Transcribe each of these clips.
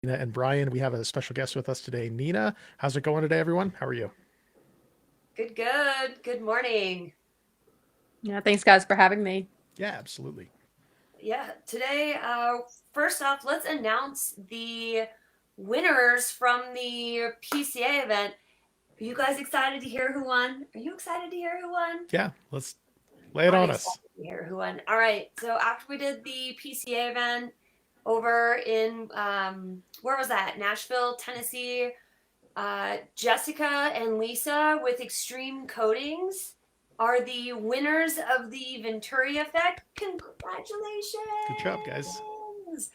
Nina and Brian. We have a special guest with us today. Nina, how's it going today, everyone? How are you? Good, good. Good morning. Yeah, thanks guys for having me. Yeah, absolutely. Yeah, today, first off, let's announce the winners from the PCA event. Are you guys excited to hear who won? Are you excited to hear who won? Yeah, let's lay it I'm on excited us. to hear who won. All right, so after we did the PCA event over in, where was that? Nashville, Tennessee. Jessica and Lisa with Xtream Coatings are the winners of the Venturi effect. Good job, guys. Congratulations!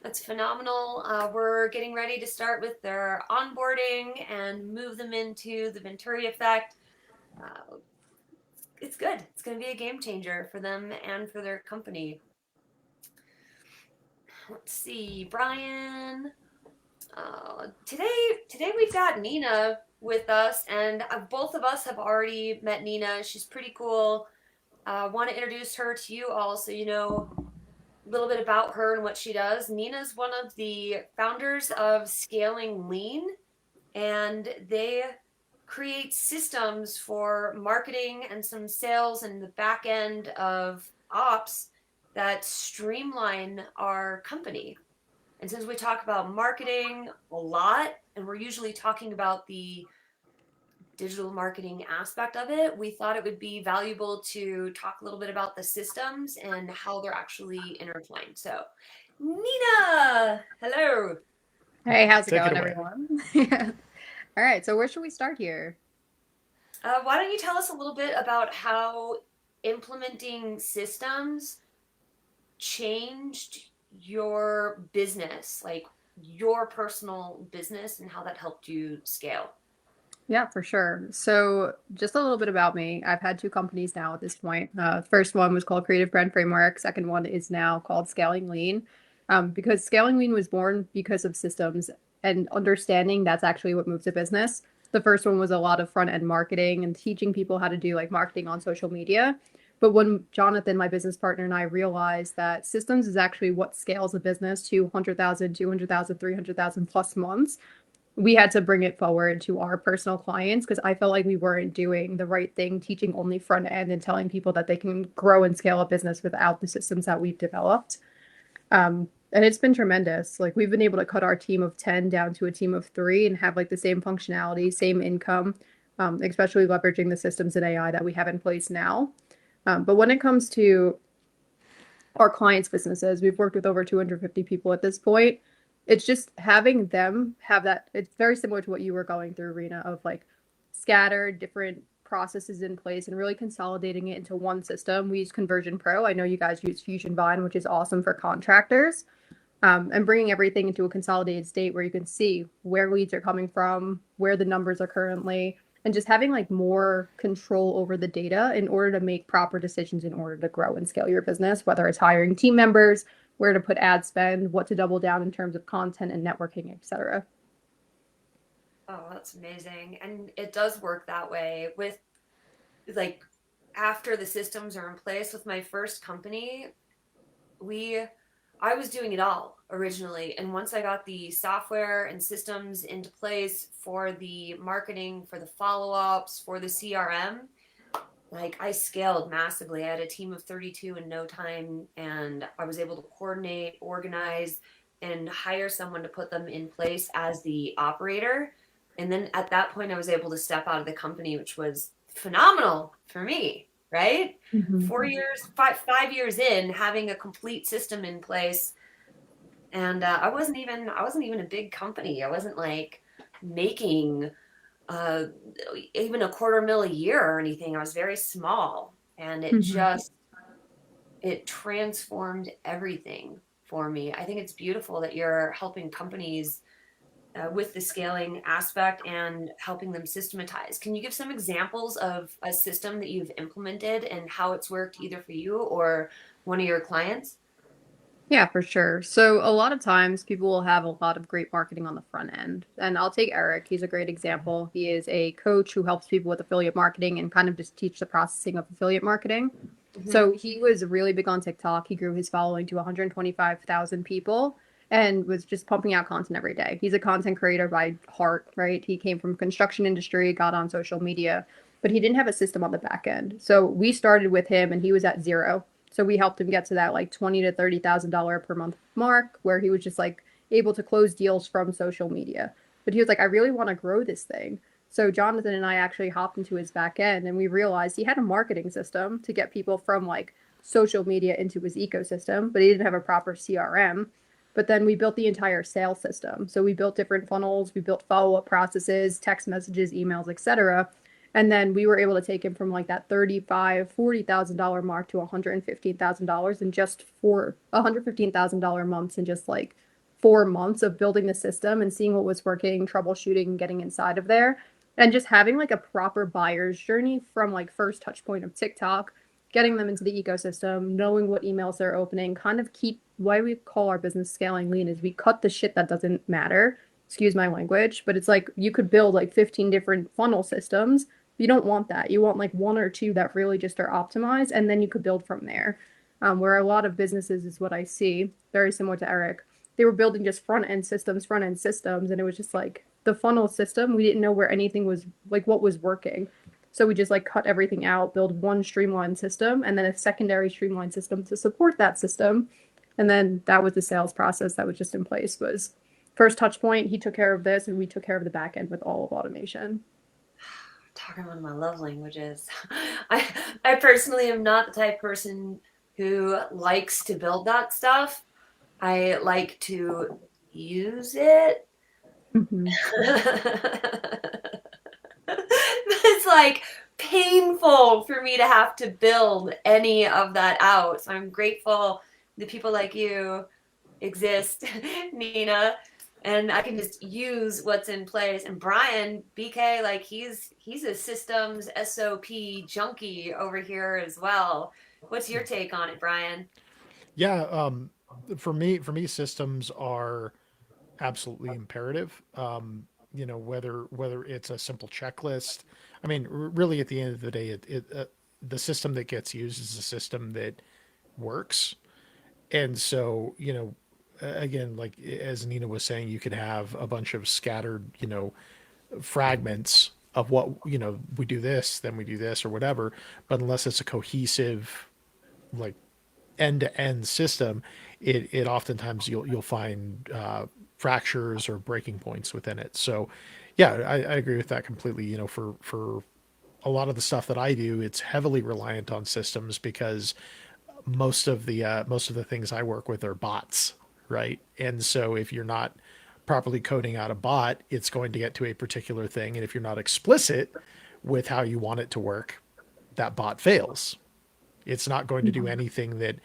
That's phenomenal. We're getting ready to start with their onboarding and move them into the Venturi effect. Uh, it's good. It's going to be a game changer for them and for their company. Let's see, Brian. Today we've got Nina with us, and both of us have already met Nina. She's pretty cool. Want to introduce her to you all so you know a little bit about her and what she does. Nina's one of the founders of Scaling Lean, and they create systems for marketing and some sales and the back end of ops that streamline our company. And since we talk about marketing a lot, and we're usually talking about the digital marketing aspect of it, we thought it would be valuable to talk a little bit about the systems and how they're actually intertwined. So, Nina, hello. Hey, how's it Take it going, away. everyone? All right, so where should we start here? Why don't you tell us a little bit about how implementing systems changed your business, like your personal business, and how that helped you scale? Yeah, for sure. So, just a little bit about me. I've had two companies now at this point. First one was called Creative Brand Framework. Second one is now called Scaling Lean. Because Scaling Lean was born because of systems and understanding that's actually what moves a business. The first one was a lot of front end marketing and teaching people how to do like marketing on social media. But when Jonathan, my business partner, and I realized that systems is actually what scales a business to 100,000, 200,000, 300,000 plus months, we had to bring it forward to our personal clients because I felt like we weren't doing the right thing, teaching only front end and telling people that they can grow and scale a business without the systems that we've developed. And it's been tremendous. Like we've been able to cut our team of 10 down to a team of three and have like the same functionality, same income, especially leveraging the systems and AI that we have in place now. But when it comes to our clients' businesses. We've worked with over 250 people at this point. It's just having them have that. It's very similar to what you were going through, Rena, of like scattered different processes in place and really consolidating it into one system. We use Conversion Pro. I know you guys use Fusion Vine, which is awesome for contractors, and bringing everything into a consolidated state where you can see where leads are coming from, where the numbers are currently, and just having like more control over the data in order to make proper decisions in order to grow and scale your business, whether it's hiring team members, where to put ad spend, what to double down in terms of content and networking, etc. Oh, that's amazing. And it does work that way with like after the systems are in place with my first company, we I was doing it all originally. And once I got the software and systems into place for the marketing, for the follow-ups, for the CRM, like I scaled massively. I had a team of 32 in no time, and I was able to coordinate, organize, and hire someone to put them in place as the operator. And then at that point, I was able to step out of the company, which was phenomenal for me, right? Mm-hmm. 4 years, 5 years in, having a complete system in place, and I wasn't even a big company. I wasn't like making uh, even a quarter mil a year or anything. I was very small, and it Mm-hmm. just it transformed everything for me. I think it's beautiful that you're helping companies with the scaling aspect and helping them systematize. Can you give some examples of a system that you've implemented and how it's worked either for you or one of your clients? Yeah, for sure. So a lot of times people will have a lot of great marketing on the front end. And I'll take Eric. He's a great example. He is a coach who helps people with affiliate marketing and kind of just teach the processing of affiliate marketing. Mm-hmm. So he was really big on TikTok. He grew his following to 125,000 people. and was just pumping out content every day. He's a content creator by heart, right? He came from construction industry, got on social media, but he didn't have a system on the back end. So we started with him and he was at zero. So we helped him get to that like $20,000 to $30,000 per month mark where he was just like able to close deals from social media. But he was like, I really want to grow this thing. So Jonathan and I actually hopped into his back end and we realized he had a marketing system to get people from like social media into his ecosystem, but he didn't have a proper CRM. But then we built the entire sales system. So we built different funnels, we built follow-up processes, text messages, emails, etc. And then we were able to take him from like that $35,000, $40,000 mark to $115,000 in just for $115,000 months in just like 4 months of building the system and seeing what was working, troubleshooting, and getting inside of there. And just having like a proper buyer's journey from like first touch point of TikTok, getting them into the ecosystem, knowing what emails they're opening, kind of keep why we call our business scaling lean is we cut the shit that doesn't matter. Excuse my language, but it's like you could build like 15 different funnel systems. You don't want that. You want like one or two that really just are optimized, and then you could build from there. Where a lot of businesses is what I see, very similar to Eric. They were building just front end systems, and it was just like the funnel system. We didn't know where anything was like what was working. So we just like cut everything out, build one streamlined system, and then a secondary streamlined system to support that system. And then that was the sales process that was just in place was first touch point. He took care of this and we took care of the back end with all of automation. Talking one of my love languages. I personally am not the type of person who likes to build that stuff. I like to use it. Mm-hmm. It's like painful for me to have to build any of that out. So I'm grateful that people like you exist, Nina, and I can just use what's in place. And Brian, BK, like he's a systems SOP junkie over here as well. What's your take on it, Brian? Yeah, for me, systems are absolutely imperative. Whether it's a simple checklist. I mean, really, at the end of the day, the system that gets used is a system that works. And so, again, like as Nina was saying, you could have a bunch of scattered, fragments of what, we do this, then we do this or whatever. But unless it's a cohesive, like end to end system, it oftentimes you'll find fractures or breaking points within it. So, yeah, I agree with that completely. For a lot of the stuff that I do, it's heavily reliant on systems because most of the things I work with are bots, right? And so if you're not properly coding out a bot, it's going to get to a particular thing, and if you're not explicit with how you want it to work, that bot fails. It's not going to do anything that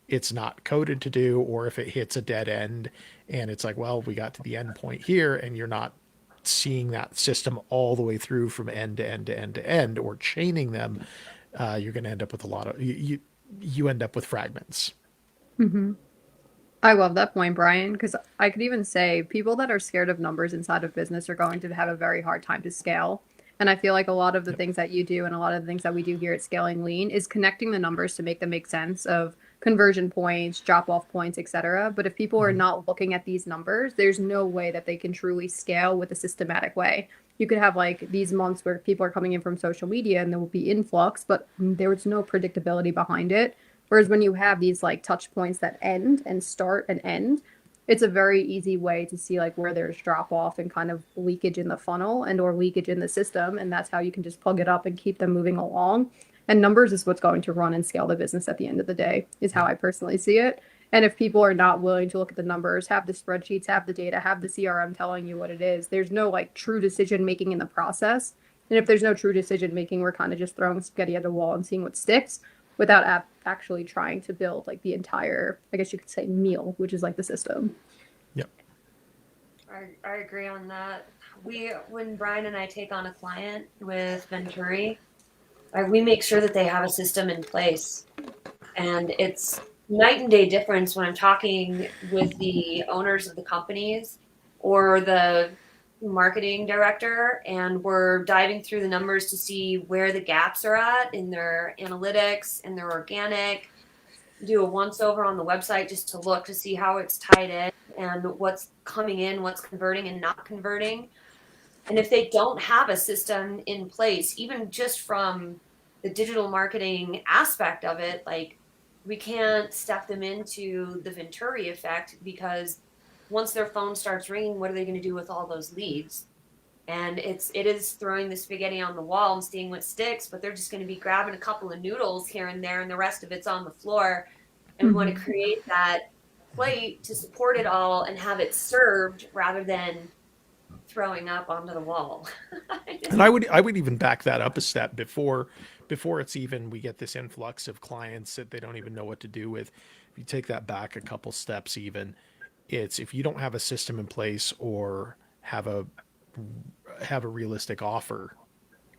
it's not coded to do, or if it hits a dead end and it's like, well, we got to the end point here, and you're not seeing that system all the way through from end to end to end to end, or chaining them, you're going to end up with a lot of you end up with fragments. Mm-hmm. I love that point, Brian, because I could even say people that are scared of numbers inside of business are going to have a very hard time to scale. And I feel like a lot of the Yep. things that you do and a lot of the things that we do here at Scaling Lean is connecting the numbers to make them make sense of conversion points, drop off points, etc. But if people are Mhm. not looking at these numbers, there's no way that they can truly scale with a systematic way. You could have like these months where people are coming in from social media and there will be influx, but there was no predictability behind it. Whereas when you have these like touch points that end and start and end, it's a very easy way to see like where there's drop off and kind of leakage in the funnel and or leakage in the system. And that's how you can just plug it up and keep them moving along. And numbers is what's going to run and scale the business at the end of the day, is how I personally see it. And if people are not willing to look at the numbers, have the spreadsheets, have the data, have the CRM telling you what it is, there's no like true decision making in the process. And if there's no true decision making, we're kind of just throwing spaghetti at the wall and seeing what sticks without actually trying to build like the entire, I guess you could say, meal, which is like the system. Yep. I agree on that. When Brian and I take on a client with Venturi, we make sure that they have a system in place. And it's night and day difference when I'm talking with the owners of the companies or the marketing director, and we're diving through the numbers to see where the gaps are at in their analytics and their organic. do a once over on the website just to look to see how it's tied in and what's coming in, what's converting and not converting. And if they don't have a system in place, even just from the digital marketing aspect of it, like we can't step them into the Venturi effect, because once their phone starts ringing, what are they going to do with all those leads? And it is throwing the spaghetti on the wall and seeing what sticks, but they're just going to be grabbing a couple of noodles here and there, and the rest of it's on the floor. And we want to create that plate to support it all and have it served rather than throwing up onto the wall. And I would even back that up a step before it's even we get this influx of clients that they don't even know what to do with. If you take that back a couple steps, even it's if you don't have a system in place or have a realistic offer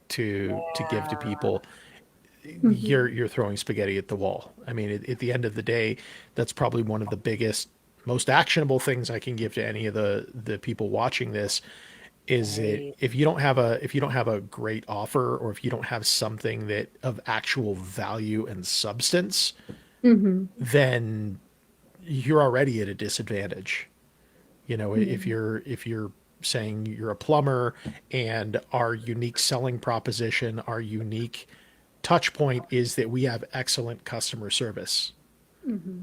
to give to people, you're throwing spaghetti at the wall. I mean, at the end of the day, that's probably one of the biggest, most actionable things I can give to any of the people watching this is that Right. if you don't have a great offer, or if you don't have something that of actual value and substance, Mm-hmm. then you're already at a disadvantage. You know, if you're saying you're a plumber and our unique selling proposition, our unique touch point is that we have excellent customer service. Mm-hmm.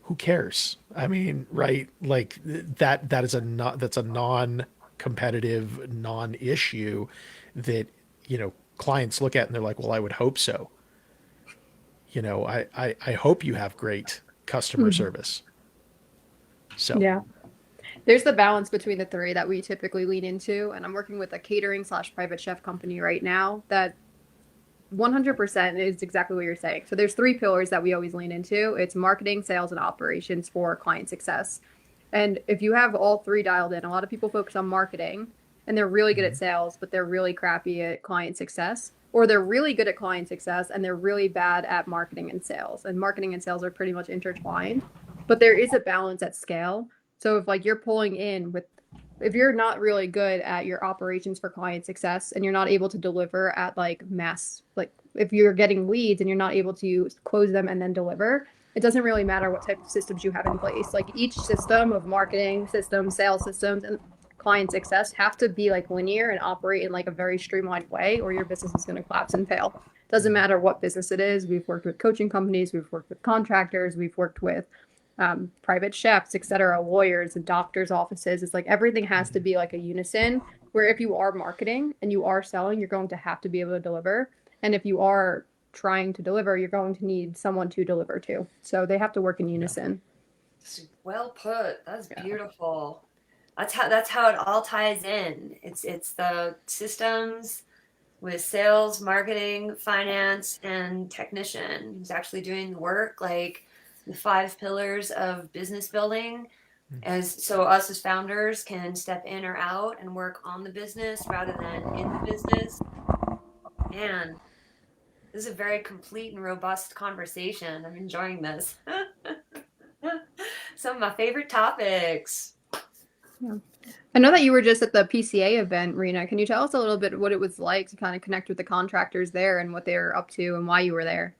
Who cares? I mean, right? Like that is a not that's a non-competitive, non-issue that, clients look at and they're like, well, I would hope so. I hope you have great customer Mm-hmm. service. So, Yeah. There's the balance between the three that we typically lean into. And I'm working with a catering slash private chef company right now that 100% is exactly what you're saying. So there's three pillars that we always lean into. It's marketing, sales, and operations for client success. And if you have all three dialed in, a lot of people focus on marketing and they're really good at sales, but they're really crappy at client success. Or they're really good at client success and they're really bad at marketing and sales. And marketing and sales are pretty much intertwined. But there is a balance at scale. So if like you're pulling in with if you're not really good at your operations for client success and you're not able to deliver at like mass, like if you're getting leads and you're not able to close them and then deliver, it doesn't really matter what type of systems you have in place. Like each system of marketing systems, sales systems, and client success have to be like linear and operate in like a very streamlined way, or your business is going to collapse and fail. Doesn't matter what business it is. We've worked with coaching companies, we've worked with contractors, we've worked with private chefs, etc., lawyers, and doctors' offices. It's like everything has to be like a unison. Where if you are marketing and you are selling, you're going to have to be able to deliver. And if you are trying to deliver, you're going to need someone to deliver to. So they have to work in yeah. unison. Well put. That's Yeah. beautiful. That's how it all ties in. It's the systems with sales, marketing, finance, and technician who's actually doing the work, like the five pillars of business building. As so us as founders can step in or out and work on the business rather than in the business. Man, this is a very complete and robust conversation. I'm enjoying this. Some of my favorite topics. Yeah. I know that you were just at the PCA event, Rena. Can you tell us a little bit what it was like to kind of connect with the contractors there and what they're up to and why you were there?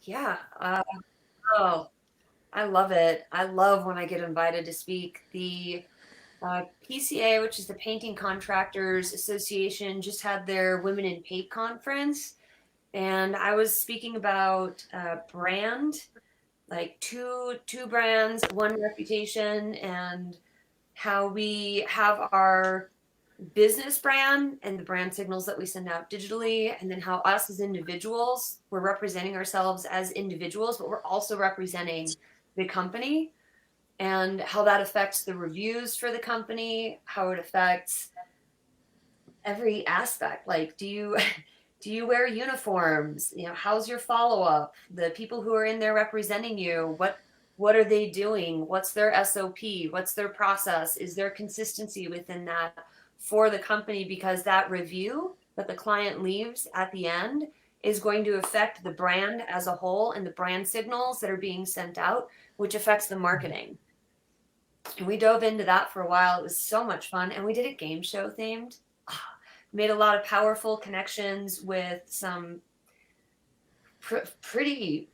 Yeah. Oh, I love it. I love when I get invited to speak. The PCA, which is the Painting Contractors Association, just had their Women in Paint conference, and I was speaking about brand, like two brands, one reputation, and how we have our business brand and the brand signals that we send out digitally, and then how us as individuals, we're representing ourselves as individuals, but we're also representing the company, and how that affects the reviews for the company, how it affects every aspect. Like, do you do you wear uniforms? How's your follow up? The people who are in there representing you, what are they doing? What's their SOP? What's their process? Is there consistency within that for the company? Because that review that the client leaves at the end is going to affect the brand as a whole and the brand signals that are being sent out, which affects the marketing. And we dove into that for a while. It was so much fun. And we did it game show themed. Made a lot of powerful connections with some pretty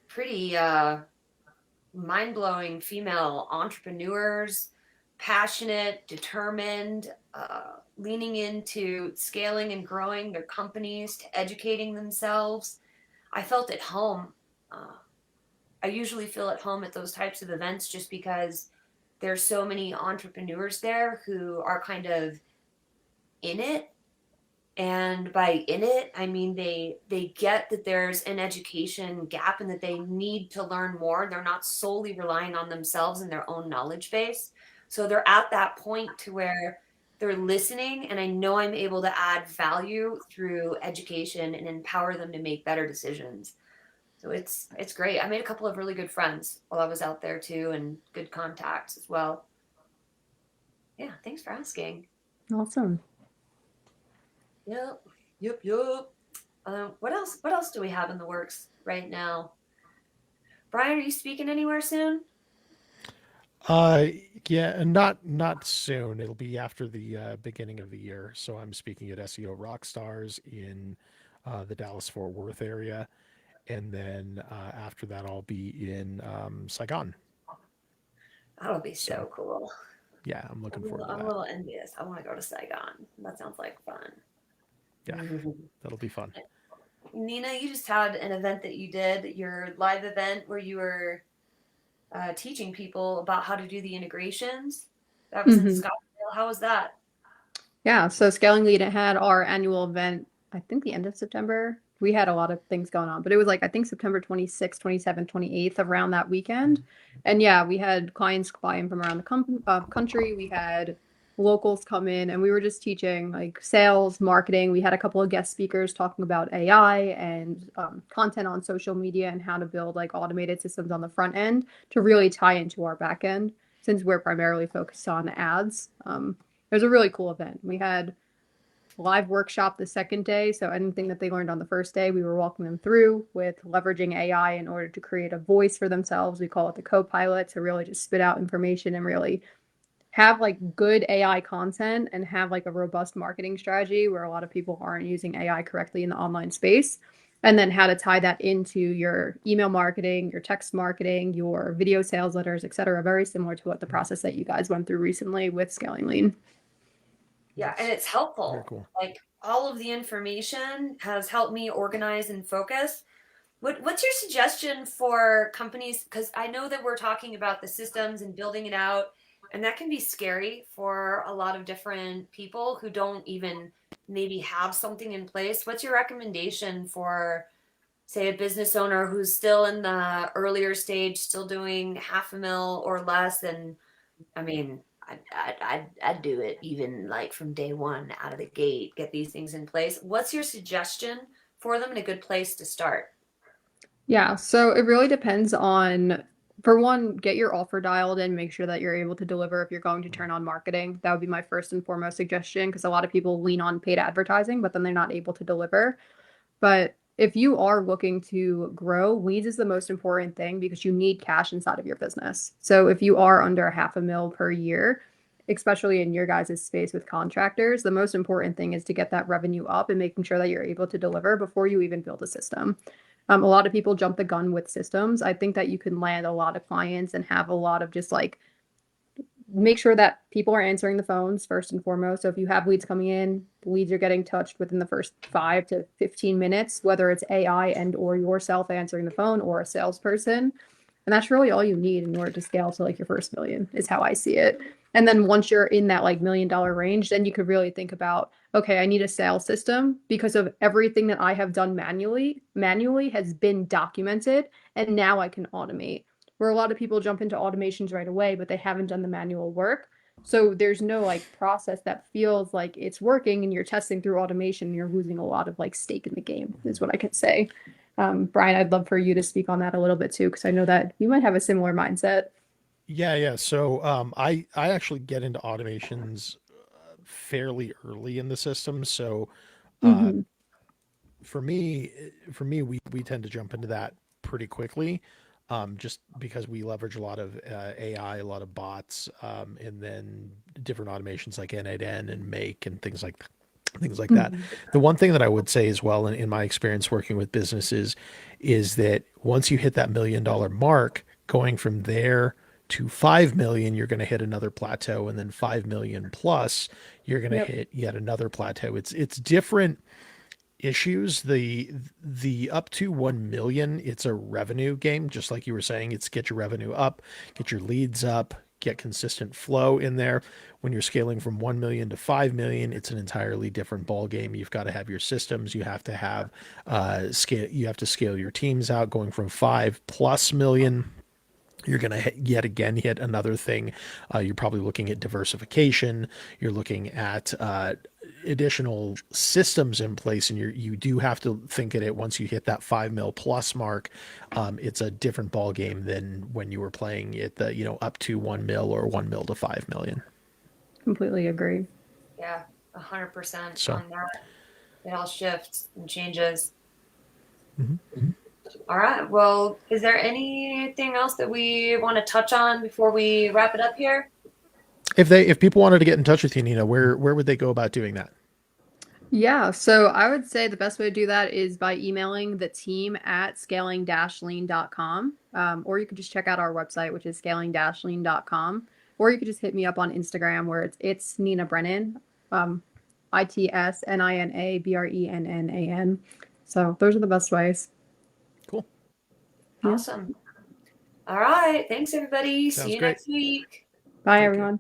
mind-blowing female entrepreneurs, passionate, determined, leaning into scaling and growing their companies, to educating themselves. I felt at home. I usually feel at home at those types of events just because there's so many entrepreneurs there who are kind of in it. And by in it, I mean they get that there's an education gap and that they need to learn more. They're not solely relying on themselves and their own knowledge base. So they're at that point to where they're listening, and I know I'm able to add value through education and empower them to make better decisions. So it's great. I made a couple of really good friends while I was out there too, and good contacts as well. Yeah, thanks for asking. Awesome. Yep, yep. What else? What else do we have in the works right now? Brian, are you speaking anywhere soon? Uh, yeah, not soon. It'll be after the beginning of the year. So I'm speaking at SEO Rockstars in the Dallas Fort Worth area, and then after that I'll be in Saigon. That'll be So so cool. yeah, I'm looking forward to I'm a that. little envious. I want to go to Saigon. That sounds like fun. Yeah, that'll be fun. Nina, you just had an event that you did, your live event where you were teaching people about how to do the integrations. That was in Hmm. Scottsdale. How was that? Yeah, so Scaling Lead had our annual event, I think the end of September. We had a lot of things going on, but it was like I think September 26th, 27th, 28th around that weekend. And yeah, we had clients fly in from around the country. We had locals come in and we were just teaching like sales, marketing. We had a couple of guest speakers talking about AI and content on social media and how to build like automated systems on the front end to really tie into our back end since we're primarily focused on ads. It was a really cool event. We had a live workshop the second day. So anything that they learned on the first day, we were walking them through with leveraging AI in order to create a voice for themselves. We call it the co-pilot to really just spit out information and really have like good AI content and have like a robust marketing strategy where a lot of people aren't using AI correctly in the online space. And then how to tie that into your email marketing, your text marketing, your video sales letters, et cetera. Very similar to what the process that you guys went through recently with Scaling Lean. Yeah, and Nice. it's Very helpful. cool. Like all of the information has helped me organize and focus. What's your suggestion for companies? Because I know that we're talking about the systems and building it out, and that can be scary for a lot of different people who don't even maybe have something in place. What's your recommendation for, say, a business owner who's still in the earlier stage, still doing half a mil or less? And I mean, I'd do it even like from day one out of the gate, get these things in place. What's your suggestion for them and a good place to start? Yeah, so it really depends on, for one, get your offer dialed in, make sure that you're able to deliver if you're going to turn on marketing. That would be my first and foremost suggestion because a lot of people lean on paid advertising, but then they're not able to deliver. But if you are looking to grow, leads is the most important thing because you need cash inside of your business. So if you are under a half a mil per year, especially in your guys' space with contractors, the most important thing is to get that revenue up and making sure that you're able to deliver before you even build a system. A lot of people jump the gun with systems. I think that you can land a lot of clients and have a lot of just like make sure that people are answering the phones first and foremost. So if you have leads coming in, the leads are getting touched within the first 5 to 15 minutes, whether it's AI and or yourself answering the phone or a salesperson. And that's really all you need in order to scale to like your first million is how I see it. And then once you're in that like $1 million range, then you could really think about, okay, I need a sales system because of everything that I have done manually has been documented and now I can automate where a lot of people jump into automations right away, but they haven't done the manual work. So there's no like process that feels like it's working and you're testing through automation and you're losing a lot of like stake in the game is what I could say. Brian, I'd love for you to speak on that a little bit too, because I know that you might have a similar mindset. Yeah. So I actually get into automations fairly early in the system. So uh, Hmm. for me, we tend to jump into that pretty quickly, just because we leverage a lot of AI, a lot of bots, and then different automations like N8N and Make and things like that. Hmm. The one thing that I would say as well, in my experience working with businesses, is that once you hit that $1 million mark, Going from there to 5 million, you're going to hit another plateau, and then 5 million plus, you're going to Yep. hit yet another plateau. It's different issues. The up to 1 million, it's a revenue game, just like you were saying. It's get your revenue up, get your leads up, get consistent flow in there. When you're scaling from 1 million to 5 million, it's an entirely different ball game. You've got to have your systems, you have to have scale, you have to scale your teams out. Going from 5 plus million, you're going to yet again hit another thing. You're probably looking at diversification. You're looking at additional systems in place, and you do have to think at it once you hit that 5 mil plus mark. It's a different ball game than when you were playing at the up to 1 mil or 1 mil to 5 million. Completely agree. Yeah, 100% So. on that. It all shifts and changes. Mm-hmm. All right. Well, is there anything else that we want to touch on before we wrap it up here? If people wanted to get in touch with you, Nina, where would they go about doing that? Yeah, so I would say the best way to do that is by emailing the team at scaling-lean.com. Or you could just check out our website, which is scaling-lean.com. Or you could just hit me up on Instagram where it's Nina Brennan, ITSNINABRENNAN. So those are the best ways. Cool. Awesome. All right. Thanks, everybody. Sounds See you great. next week. Bye, Take care. everyone.